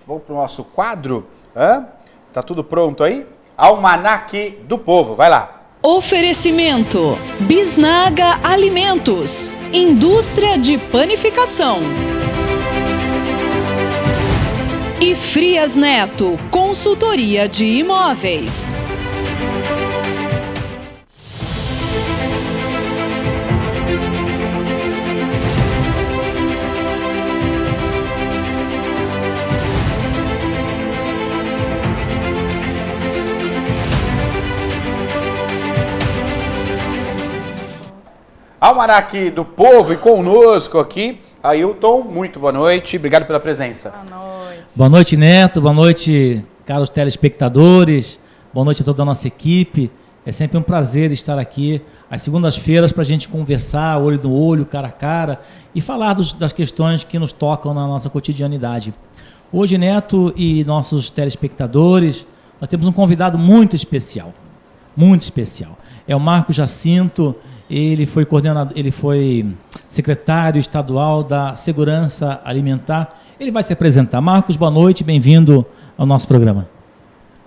Vamos para o nosso quadro. Tá tudo pronto aí? Almanaque do Povo, vai lá. Oferecimento: Bisnaga Alimentos, indústria de panificação. E Frias Neto, consultoria de imóveis. Almanaque do Povo e conosco aqui, Ailton, muito boa noite, obrigado pela presença. Boa noite. Boa noite, Neto, boa noite, caros telespectadores, boa noite a toda a nossa equipe. É sempre um prazer estar aqui às segundas-feiras para a gente conversar, olho no olho, cara a cara, e falar das questões que nos tocam na nossa cotidianidade. Hoje, Neto e nossos telespectadores, nós temos um convidado muito especial, muito especial. É o Marcos Jacinto. Ele foi secretário estadual da Segurança Alimentar. Ele vai se apresentar. Marcos, boa noite, bem-vindo ao nosso programa.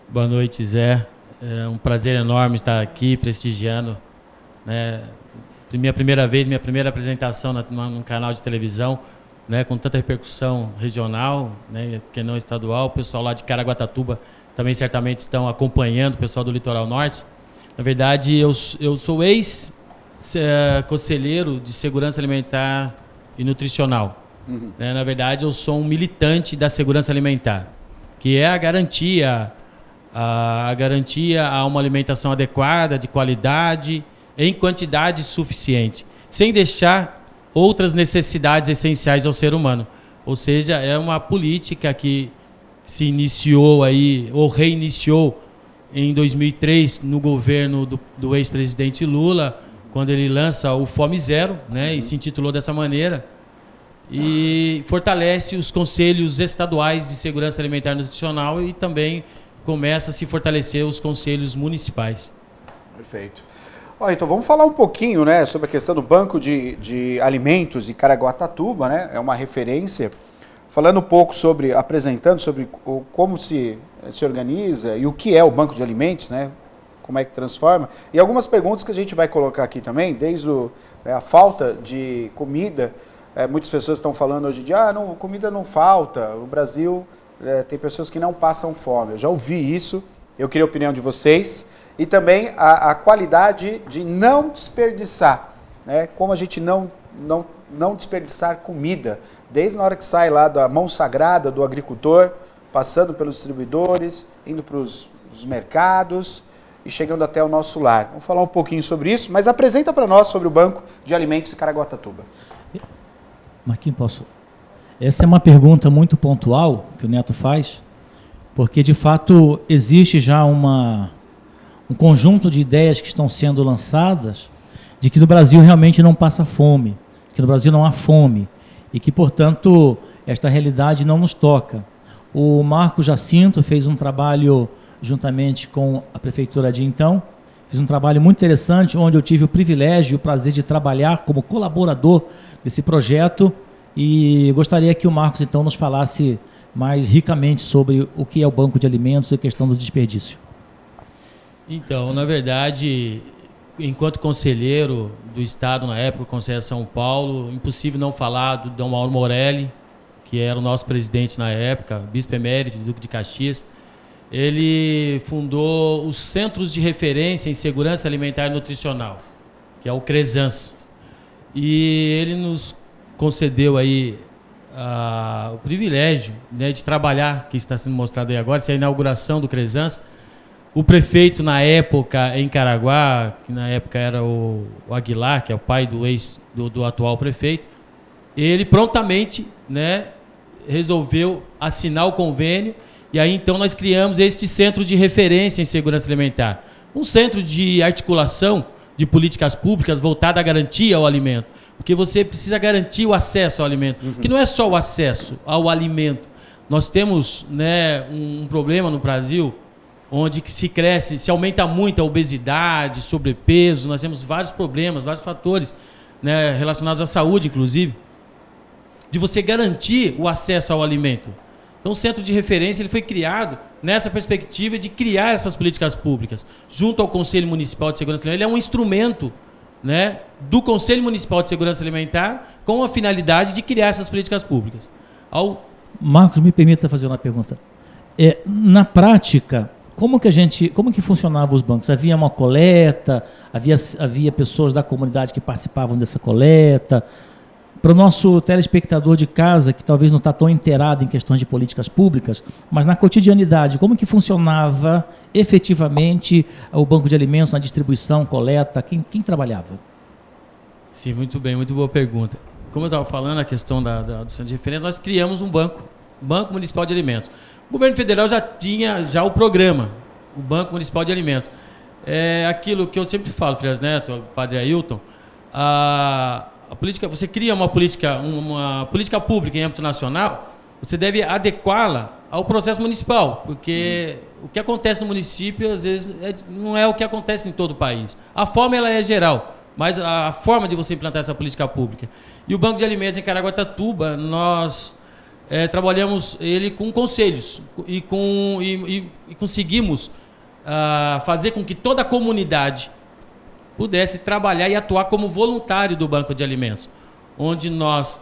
Boa noite, Zé. É um prazer enorme estar aqui prestigiando, né, minha primeira apresentação num canal de televisão, né, com tanta repercussão regional, né, que não estadual. O pessoal lá de Caraguatatuba também certamente estão acompanhando, o pessoal do Litoral Norte. Na verdade, eu sou conselheiro de segurança alimentar e nutricional. Na verdade, eu sou um militante da segurança alimentar, que é a garantia a uma alimentação adequada, de qualidade, em quantidade suficiente, sem deixar outras necessidades essenciais ao ser humano. Ou seja, é uma política que se iniciou aí, ou reiniciou em 2003 no governo do ex-presidente Lula, quando ele lança o Fome Zero, né, e se intitulou dessa maneira, e fortalece os conselhos estaduais de segurança alimentar e nutricional e também começa a se fortalecer os conselhos municipais. Perfeito. Então vamos falar um pouquinho, né, sobre a questão do Banco de Alimentos de Caraguatatuba, né, é uma referência, falando um pouco apresentando sobre como se organiza e o que é o Banco de Alimentos, né, como é que transforma, e algumas perguntas que a gente vai colocar aqui também, desde a falta de comida. Muitas pessoas estão falando hoje de comida não falta, o Brasil tem pessoas que não passam fome. Eu já ouvi isso, eu queria a opinião de vocês, e também a qualidade de não desperdiçar, né? Como a gente não desperdiçar comida, desde na hora que sai lá da mão sagrada do agricultor, passando pelos distribuidores, indo para os mercados e chegando até o nosso lar. Vamos falar um pouquinho sobre isso, mas apresenta para nós sobre o Banco de Alimentos de Caraguatatuba. Marquinhos, posso? Essa é uma pergunta muito pontual que o Neto faz, porque de fato existe já um conjunto de ideias que estão sendo lançadas de que no Brasil realmente não passa fome, que no Brasil não há fome e que, portanto, esta realidade não nos toca. O Marcos Jacinto fez um trabalho juntamente com a prefeitura de então, fiz um trabalho muito interessante, onde eu tive o privilégio e o prazer de trabalhar como colaborador desse projeto, e gostaria que o Marcos então nos falasse mais ricamente sobre o que é o Banco de Alimentos e a questão do desperdício. Então, na verdade, enquanto conselheiro do Estado na época, Conselho de São Paulo, impossível não falar do Dom Mauro Morelli, que era o nosso presidente na época, bispo emérito do Duque de Caxias. Ele fundou os Centros de Referência em Segurança Alimentar e Nutricional, que é o CRESANS. E ele nos concedeu aí o privilégio, né, de trabalhar, que está sendo mostrado aí agora, essa é a inauguração do CRESANS. O prefeito, na época, em Caraguá, que na época era o Aguilar, que é o pai do atual prefeito, ele prontamente, né, resolveu assinar o convênio. E aí, então, nós criamos este Centro de Referência em Segurança Alimentar. Um centro de articulação de políticas públicas voltada à garantia ao alimento. Porque você precisa garantir o acesso ao alimento. Que não é só o acesso ao alimento. Nós temos, né, um problema no Brasil, onde que se aumenta muito a obesidade, sobrepeso. Nós temos vários problemas, vários fatores, né, relacionados à saúde, inclusive, de você garantir o acesso ao alimento. Então, o Centro de Referência ele foi criado nessa perspectiva de criar essas políticas públicas, junto ao Conselho Municipal de Segurança Alimentar. Ele é um instrumento, né, do Conselho Municipal de Segurança Alimentar com a finalidade de criar essas políticas públicas. Marcos, me permita fazer uma pergunta. Na prática, como que funcionavam os bancos? Havia uma coleta? Havia pessoas da comunidade que participavam dessa coleta? Para o nosso telespectador de casa, que talvez não está tão inteirado em questões de políticas públicas, mas na cotidianidade, como que funcionava efetivamente o banco de alimentos na distribuição, coleta? Quem trabalhava? Sim, muito bem, muito boa pergunta. Como eu estava falando, a questão do Centro de Referência, nós criamos um Banco Municipal de Alimentos. O governo federal já tinha o programa, o Banco Municipal de Alimentos. É aquilo que eu sempre falo, Frias Neto, Padre Ailton, a política, você cria uma política pública em âmbito nacional, você deve adequá-la ao processo municipal, porque o que acontece no município, às vezes, não é o que acontece em todo o país. A forma ela é geral, mas a forma de você implantar essa política pública. E o Banco de Alimentos em Caraguatatuba, nós trabalhamos ele com conselhos e conseguimos fazer com que toda a comunidade pudesse trabalhar e atuar como voluntário do Banco de Alimentos, onde nós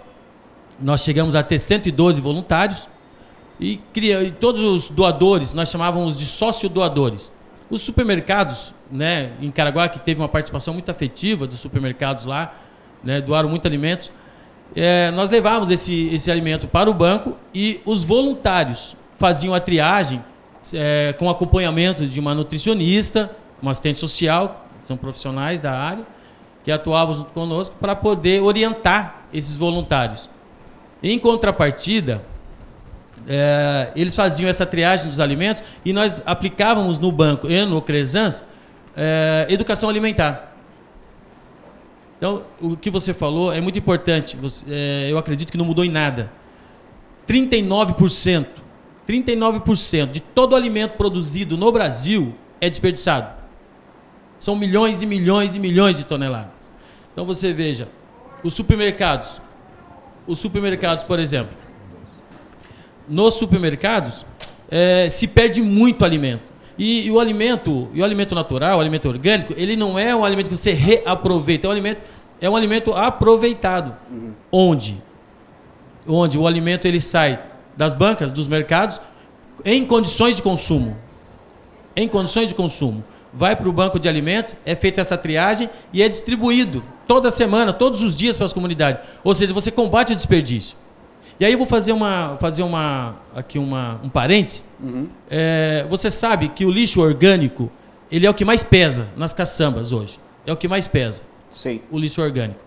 chegamos a ter 112 voluntários e todos os doadores, nós chamávamos de sócio-doadores. Os supermercados, né, em Caraguá, que teve uma participação muito afetiva dos supermercados lá, né, doaram muito alimentos, nós levávamos esse alimento para o banco e os voluntários faziam a triagem com acompanhamento de uma nutricionista, uma assistente social, são profissionais da área, que atuavam junto conosco para poder orientar esses voluntários. Em contrapartida, eles faziam essa triagem dos alimentos e nós aplicávamos no banco e no Cresans educação alimentar. Então, o que você falou é muito importante. Eu acredito que não mudou em nada. 39% de todo o alimento produzido no Brasil é desperdiçado. São milhões e milhões e milhões de toneladas. Então você veja, os supermercados, por exemplo, nos supermercados se perde muito alimento. E o alimento natural, o alimento orgânico, ele não é um alimento que você reaproveita, é um alimento aproveitado. Onde o alimento ele sai das bancas, dos mercados, em condições de consumo. Vai para o banco de alimentos, é feita essa triagem e é distribuído toda semana, todos os dias para as comunidades. Ou seja, você combate o desperdício. E aí eu vou fazer um parêntese. Você sabe que o lixo orgânico, ele é o que mais pesa nas caçambas hoje. É o que mais pesa. Sim. O lixo orgânico.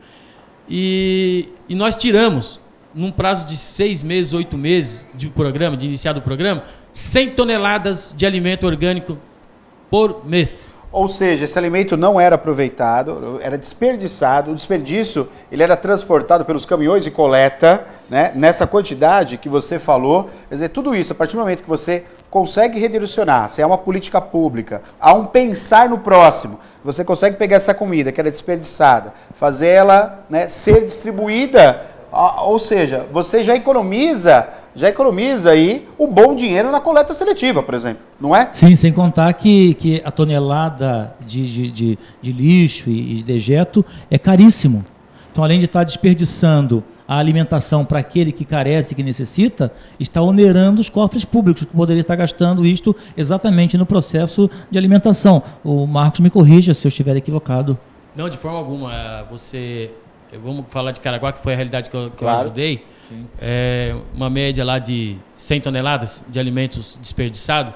E nós tiramos, num prazo de 6 meses, 8 meses de iniciado o programa, 100 toneladas de alimento orgânico por mês. Ou seja, esse alimento não era aproveitado, era desperdiçado. O desperdício ele era transportado pelos caminhões de coleta, né, nessa quantidade que você falou. Quer dizer, tudo isso, a partir do momento que você consegue redirecionar, se é uma política pública, há um pensar no próximo, você consegue pegar essa comida que era desperdiçada, fazer ela, né, ser distribuída, ou seja, você já economiza aí um bom dinheiro na coleta seletiva, por exemplo, não é? Sim, sem contar que a tonelada de lixo e de dejeto é caríssimo. Então, além de estar desperdiçando a alimentação para aquele que carece, que necessita, está onerando os cofres públicos, que poderia estar gastando isto exatamente no processo de alimentação. O Marcos me corrija se eu estiver equivocado. Não, de forma alguma. Vamos falar de Caraguá, que foi a realidade que eu ajudei. Uma média lá de 100 toneladas de alimentos desperdiçados,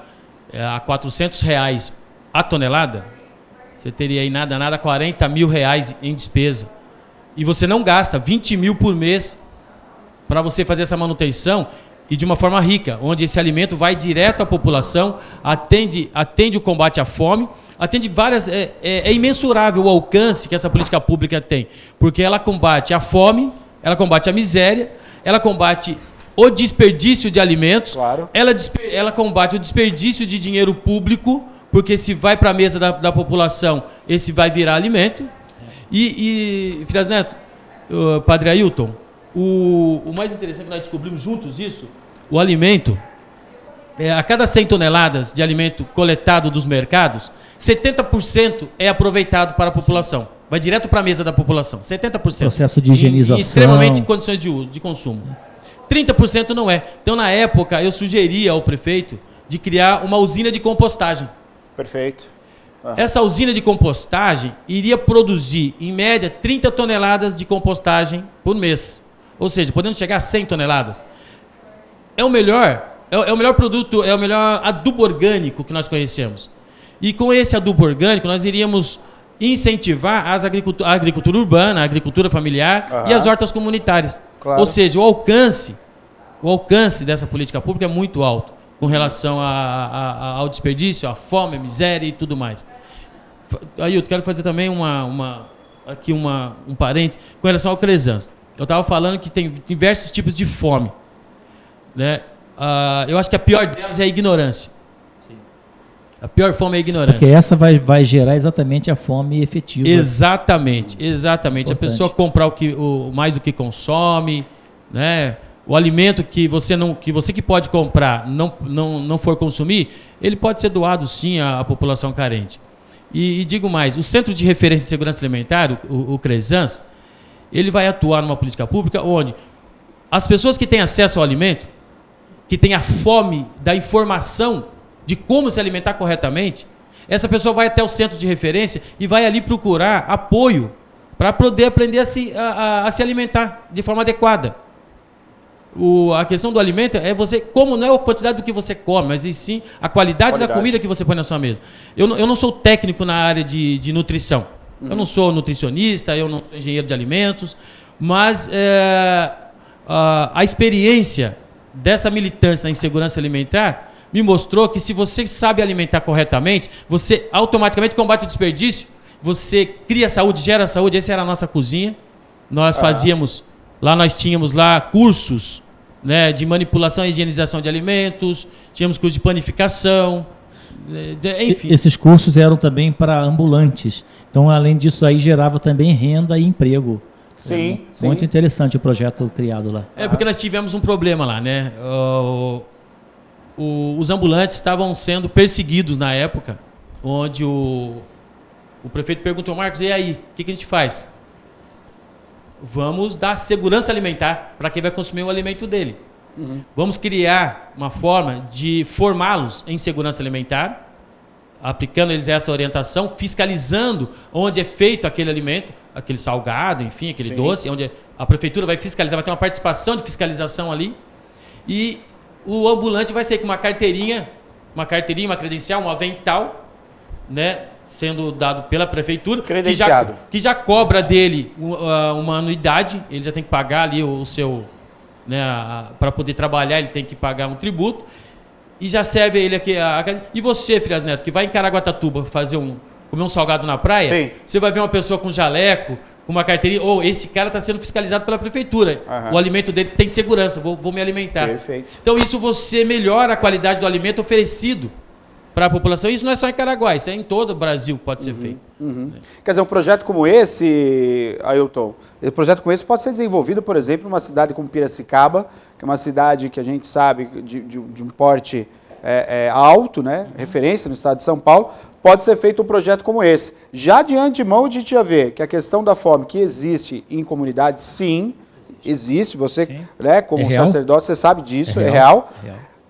a R$400 a tonelada, você teria aí nada 40 mil reais em despesa. E você não gasta 20 mil por mês para você fazer essa manutenção e de uma forma rica, onde esse alimento vai direto à população, atende o combate à fome, atende várias... É imensurável o alcance que essa política pública tem, porque ela combate a fome, ela combate a miséria, ela combate o desperdício de alimentos, claro. Ela combate o desperdício de dinheiro público, porque se vai para a mesa da população, esse vai virar alimento. E Frias Neto, Padre Ailton, o mais interessante que nós descobrimos juntos isso, o alimento a cada 100 toneladas de alimento coletado dos mercados, 70% é aproveitado para a população. Vai direto para a mesa da população. 70%. Processo de higienização. Em extremamente condições de uso, de consumo. 30% não é. Então, na época, eu sugeria ao prefeito de criar uma usina de compostagem. Perfeito. Essa usina de compostagem iria produzir, em média, 30 toneladas de compostagem por mês. Ou seja, podendo chegar a 100 toneladas. É o melhor produto, é o melhor adubo orgânico que nós conhecemos. E com esse adubo orgânico, nós iríamos incentivar a agricultura urbana, a agricultura familiar e as hortas comunitárias. Claro. Ou seja, o alcance dessa política pública é muito alto com relação ao desperdício, à fome, à miséria e tudo mais. Aí eu quero fazer também um parênteses com relação ao Crezans. Eu estava falando que tem diversos tipos de fome, né? Eu acho que a pior delas é a ignorância. A pior fome é a ignorância. Porque essa vai gerar exatamente a fome efetiva. Exatamente. Importante. A pessoa comprar mais do que consome, né? O alimento que você que pode comprar não for consumir, ele pode ser doado sim à população carente. E digo mais, o Centro de Referência de Segurança Alimentar, o Crezans, ele vai atuar numa política pública onde as pessoas que têm acesso ao alimento, que têm a fome da informação de como se alimentar corretamente, essa pessoa vai até o centro de referência e vai ali procurar apoio para poder aprender a se alimentar de forma adequada. A questão do alimento é não é a quantidade do que você come, mas sim a qualidade da comida que você põe na sua mesa. Eu não sou técnico na área de nutrição. Eu não sou nutricionista, eu não sou engenheiro de alimentos, mas a experiência dessa militância em segurança alimentar me mostrou que se você sabe alimentar corretamente, você automaticamente combate o desperdício, você cria saúde, gera saúde. Essa era a nossa cozinha. Nós tínhamos lá cursos, né, de manipulação e higienização de alimentos, tínhamos cursos de panificação, enfim. Esses cursos eram também para ambulantes. Então, além disso, aí gerava também renda e emprego. Sim. Muito interessante o projeto criado lá. Porque nós tivemos um problema lá, né? Os ambulantes estavam sendo perseguidos na época, onde o prefeito perguntou: Marcos, e aí, o que a gente faz? Vamos dar segurança alimentar para quem vai consumir o alimento dele. Vamos criar uma forma de formá-los em segurança alimentar, aplicando eles essa orientação, fiscalizando onde é feito aquele alimento, aquele salgado, enfim, aquele doce, onde a prefeitura vai fiscalizar, vai ter uma participação de fiscalização ali, e o ambulante vai sair com uma carteirinha, uma credencial, um avental, né, sendo dado pela prefeitura, credenciado, que já cobra dele uma anuidade, ele já tem que pagar ali o seu, né, para poder trabalhar, ele tem que pagar um tributo, e já serve ele aqui. E você, Frias Neto, que vai em Caraguatatuba comer um salgado na praia, você vai ver uma pessoa com jaleco, com uma carteirinha, esse cara está sendo fiscalizado pela prefeitura, o alimento dele tem segurança, vou me alimentar. Perfeito. Então isso você melhora a qualidade do alimento oferecido para a população. Isso não é só em Caraguá, isso é em todo o Brasil que pode ser feito. Quer dizer, um projeto como esse, Ailton, pode ser desenvolvido, por exemplo, numa cidade como Piracicaba, que é uma cidade que a gente sabe de um porte alto, né? Referência no estado de São Paulo. Pode ser feito um projeto como esse. Já de antemão, a gente já vê que a questão da fome que existe em comunidades, sim, existe. Você, né, como sacerdote, você sabe disso, é real.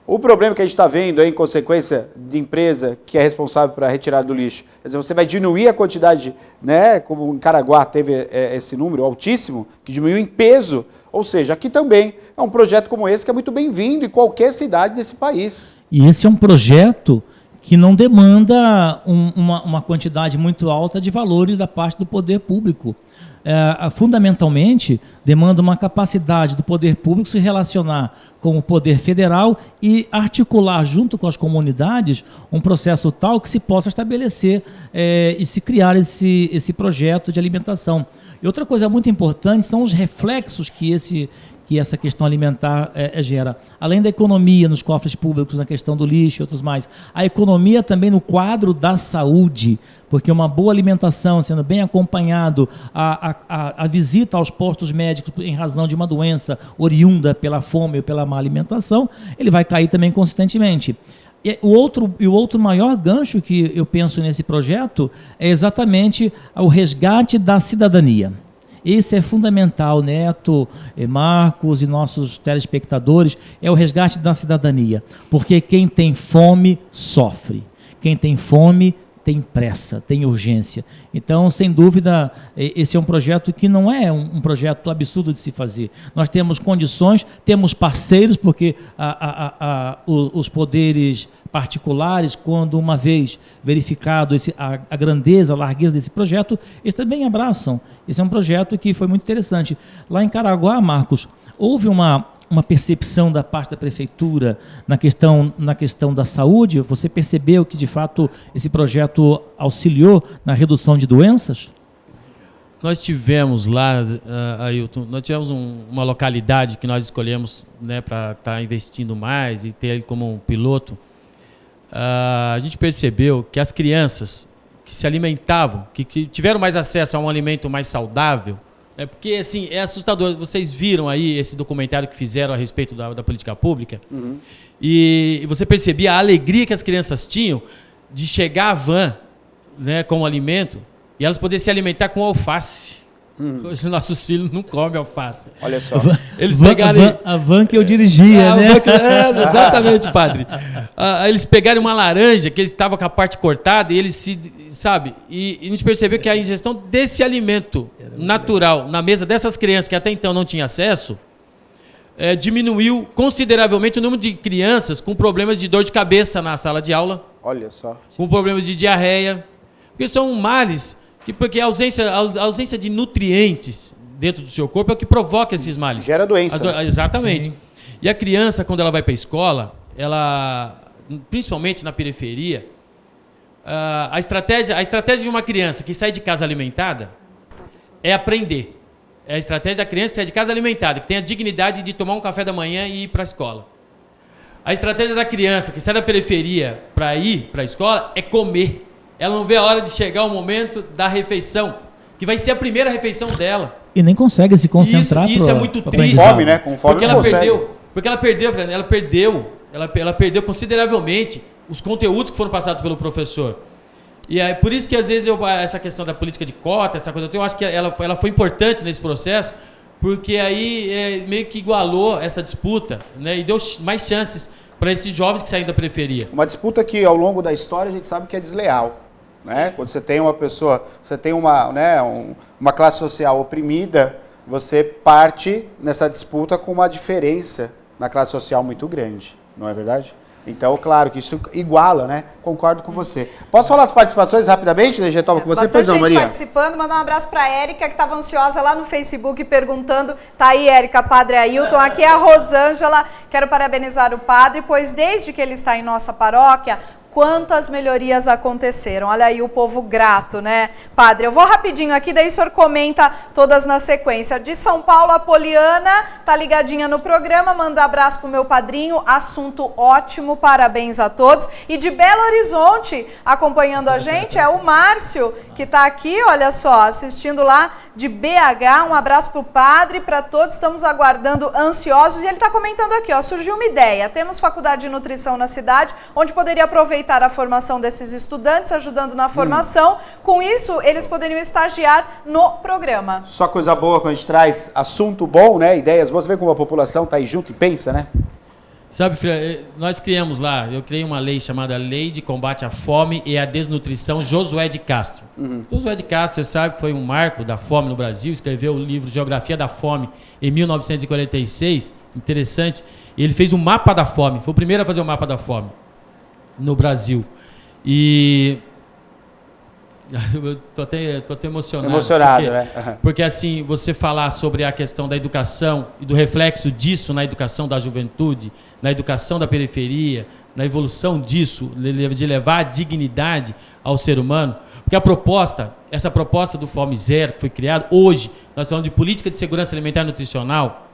O problema que a gente está vendo aí, em consequência de empresa que é responsável pela retirada do lixo, quer dizer, você vai diminuir a quantidade, né, como em Caraguá teve esse número altíssimo, que diminuiu em peso, ou seja, aqui também é um projeto como esse que é muito bem-vindo em qualquer cidade desse país. E esse é um projeto que não demanda uma quantidade muito alta de valores da parte do poder público. Fundamentalmente, demanda uma capacidade do poder público se relacionar com o poder federal e articular junto com as comunidades um processo tal que se possa estabelecer e se criar esse projeto de alimentação. E outra coisa muito importante são os reflexos que que essa questão alimentar gera. Além da economia nos cofres públicos, na questão do lixo e outros mais, a economia também no quadro da saúde, porque uma boa alimentação, sendo bem acompanhado, a visita aos postos médicos em razão de uma doença oriunda pela fome ou pela má alimentação, ele vai cair também consistentemente. E o outro maior gancho que eu penso nesse projeto é exatamente o resgate da cidadania. Esse é fundamental, Neto, Marcos e nossos telespectadores, é o resgate da cidadania. Porque quem tem fome, sofre. Quem tem fome, tem pressa, tem urgência. Então, sem dúvida, esse é um projeto que não é um projeto absurdo de se fazer. Nós temos condições, temos parceiros, porque os poderes particulares, quando uma vez verificado a grandeza, a largueza desse projeto, eles também abraçam. Esse é um projeto que foi muito interessante. Lá em Caraguá, Marcos, houve uma percepção da parte da prefeitura na questão da saúde? Você percebeu que, de fato, esse projeto auxiliou na redução de doenças? Nós tivemos lá, Ailton, nós tivemos uma localidade que nós escolhemos, né, para estar investindo mais e ter ele como um piloto. A gente percebeu que as crianças que se alimentavam, que tiveram mais acesso a um alimento mais saudável, porque assim, é assustador. Vocês viram aí esse documentário que fizeram a respeito da política pública, e você percebia a alegria que as crianças tinham de chegar à van, né, com o alimento, e elas poderem se alimentar com alface. Os nossos filhos não comem alface. Olha só. Eles pegaram a van que eu dirigia, né? Exatamente, padre. Eles pegaram uma laranja que estava com a parte cortada e eles e a gente percebeu que a ingestão desse alimento natural na mesa dessas crianças que até então não tinham acesso diminuiu consideravelmente o número de crianças com problemas de dor de cabeça na sala de aula. Olha só. Com problemas de diarreia. Porque são males. Porque a ausência de nutrientes dentro do seu corpo é o que provoca esses males. Gera doença. Exatamente. Sim. E a criança, quando ela vai para a escola, ela, principalmente na periferia, a estratégia de uma criança que sai de casa alimentada é aprender. É a estratégia da criança que sai de casa alimentada, que tem a dignidade de tomar um café da manhã e ir para a escola. A estratégia da criança que sai da periferia para ir para a escola é comer. Ela não vê a hora de chegar o momento da refeição, que vai ser a primeira refeição dela. E nem consegue se concentrar. Isso é muito triste. Com fome, né? Com fome porque ela perdeu consideravelmente os conteúdos que foram passados pelo professor. E é por isso que às vezes essa questão da política de cota, essa coisa, eu acho que ela foi importante nesse processo, porque aí meio que igualou essa disputa, né, e deu mais chances para esses jovens que saem da periferia. Uma disputa que ao longo da história a gente sabe que é desleal. Né? Quando você tem uma pessoa, você tem uma classe social oprimida, você parte nessa disputa com uma diferença na classe social muito grande, não é verdade? Então, claro que isso iguala, né? Concordo com você. Posso falar as participações rapidamente, DG Toba, com você? Pois não, Maria? Participando, mandar um abraço para a Érica, que estava ansiosa lá no Facebook perguntando. Tá aí, Érica, Padre Ailton. Aqui é a Rosângela. Quero parabenizar o padre, pois desde que ele está em nossa paróquia, quantas melhorias aconteceram. Olha aí o povo grato, né, padre? Eu vou rapidinho aqui, daí o senhor comenta todas na sequência. De São Paulo, a Poliana tá ligadinha no programa, manda abraço pro meu padrinho, assunto ótimo, parabéns a todos. E de Belo Horizonte, acompanhando a gente, é o Márcio, que tá aqui, olha só, assistindo lá de BH. Um abraço pro padre, para todos, estamos aguardando ansiosos. E ele tá comentando aqui, ó, surgiu uma ideia, temos faculdade de nutrição na cidade, onde poderia aproveitar a formação desses estudantes, ajudando na formação. Com isso, eles poderiam estagiar no programa. Só coisa boa quando a gente traz assunto bom, né? Ideias boas. Você vê como a população está aí junto e pensa, né? Sabe, filha, nós criamos lá, eu criei uma lei chamada Lei de Combate à Fome e à Desnutrição Josué de Castro. Josué de Castro, você sabe, foi um marco da fome no Brasil, escreveu o livro Geografia da Fome em 1946, interessante. Ele fez um mapa da fome, foi o primeiro a fazer o mapa da fome no Brasil. E eu tô até emocionado. Emocionado, porque, né? Porque assim, você falar sobre a questão da educação e do reflexo disso na educação da juventude, na educação da periferia, na evolução disso, de levar a dignidade ao ser humano, porque essa proposta do Fome Zero que foi criada, hoje, nós falamos de política de segurança alimentar e nutricional,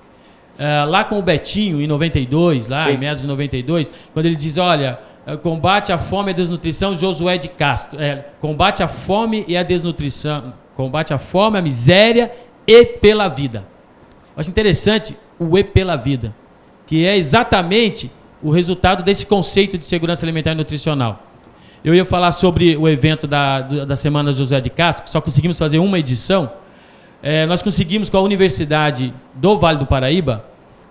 lá com o Betinho, em 92, lá Sim. em meados de 92, quando ele diz, olha, combate a fome e a desnutrição, Josué de Castro. Combate a fome e a desnutrição, combate a fome, a miséria e pela vida. Eu acho interessante o E pela vida, que é exatamente o resultado desse conceito de segurança alimentar e nutricional. Eu ia falar sobre o evento da Semana Josué de Castro, que só conseguimos fazer uma edição. Nós conseguimos com a Universidade do Vale do Paraíba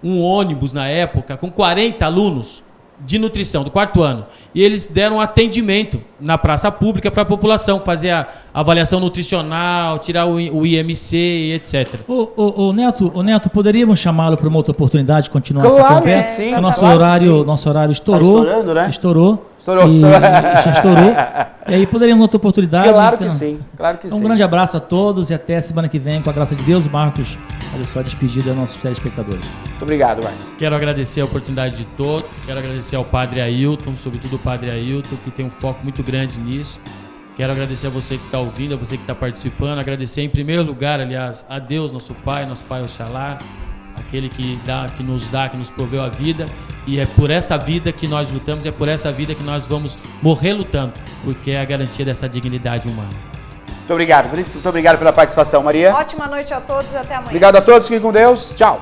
um ônibus na época com 40 alunos de nutrição do 4º ano. E eles deram atendimento na praça pública para a população, fazer a avaliação nutricional, tirar o IMC, etc. O Neto, poderíamos chamá-lo para uma outra oportunidade de continuar essa Claro que conversa? sim. O nosso horário estourou. Tá estourando, né? Estourou. Estourou. E aí poderíamos outra oportunidade. Claro que sim. Claro que sim. Um grande abraço a todos e até semana que vem, com a graça de Deus. Marcos, olha só a despedida dos nossos telespectadores. Muito obrigado, Marcos. Quero agradecer a oportunidade de todos, quero agradecer ao Padre Ailton, sobretudo o Padre Ailton, que tem um foco muito grande nisso. Quero agradecer a você que está ouvindo, a você que está participando, agradecer em primeiro lugar, aliás, a Deus, nosso Pai Oxalá, aquele que nos proveu a vida, e é por esta vida que nós lutamos, é por essa vida que nós vamos morrer lutando, porque é a garantia dessa dignidade humana. Muito obrigado pela participação, Maria. Ótima noite a todos e até amanhã. Obrigado a todos, fiquem com Deus. Tchau.